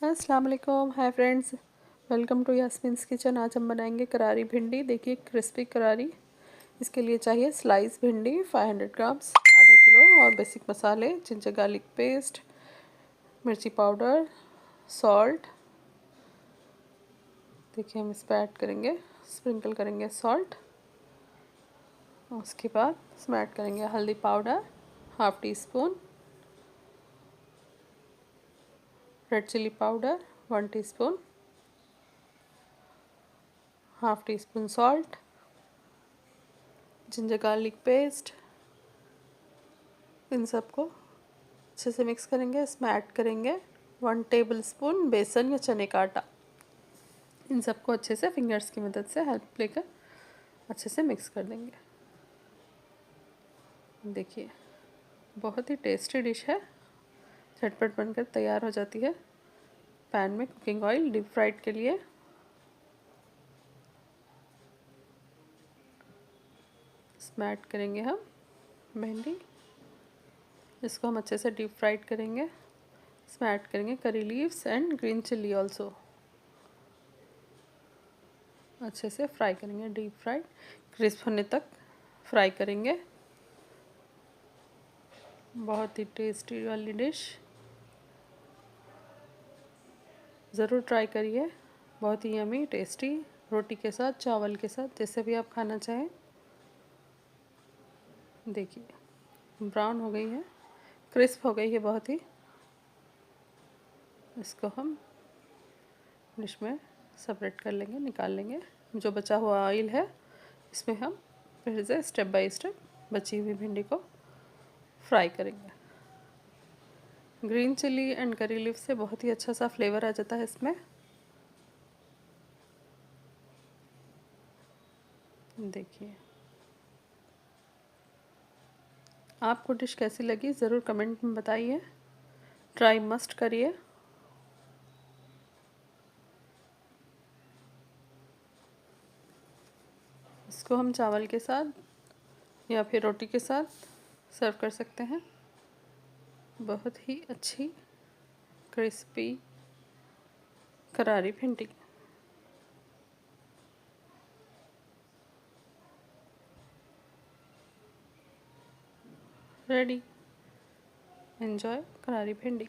अस्सलाम वालेकुम, hi friends, welcome to Yasmin's kitchen. आज हम बनाएंगे करारी भिंडी। देखिए क्रिस्पी करारी। इसके लिए चाहिए स्लाइस भिंडी 500 ग्राम्स, आधा किलो, और बेसिक मसाले जिंजर गार्लिक पेस्ट, मिर्ची पाउडर, सॉल्ट। देखिए हम इस पर ऐड करेंगे, स्प्रिंकल करेंगे सॉल्ट। उसके बाद इसमें ऐड करेंगे हल्दी powder half teaspoon, red chilli powder 1 teaspoon, half teaspoon salt, ginger garlic paste. इन सबको अच्छे से मिक्स करेंगे। इसमें ऐड करेंगे 1 टेबलस्पून बेसन या चने का आटा। इन सबको अच्छे से फिंगर्स की मदद से हेल्प लेकर अच्छे से मिक्स कर देंगे। देखिए बहुत ही टेस्टी डिश है, झटपट बनकर तैयार हो जाती है। पैन में कुकिंग ऑयल डीप फ्राइड के लिए। इसमें ऐड करेंगे हम भिंडी, इसको हम अच्छे से डीप फ्राइड करेंगे। इसमें ऐड करेंगे curry leaves and green chilli also. अच्छे से फ्राई करेंगे, डीप फ्राइड क्रिस्प होने तक फ्राई करेंगे। बहुत ही टेस्टी वाली डिश, ज़रूर ट्राई करिए। बहुत ही यमी टेस्टी, रोटी के साथ, चावल के साथ, जैसे भी आप खाना चाहें। देखिए ब्राउन हो गई है, क्रिस्प हो गई है बहुत ही। इसको हम डिश में सेपरेट कर लेंगे, निकाल लेंगे। जो बचा हुआ ऑयल है इसमें हम फिर से स्टेप बाय स्टेप बची हुई भिंडी को फ्राई करेंगे। Green chilli and curry leaf से बहुत ही अच्छा सा फ्लेवर आ जाता है इसमें। देखिए आपको डिश कैसी लगी ज़रूर कमेंट में बताइए। ट्राई मस्ट करिए। इसको हम चावल के साथ या फिर रोटी के साथ सर्व कर सकते हैं। बहुत ही अच्छी क्रिस्पी करारी भिंडी रेडी। एंजॉय करारी भिंडी।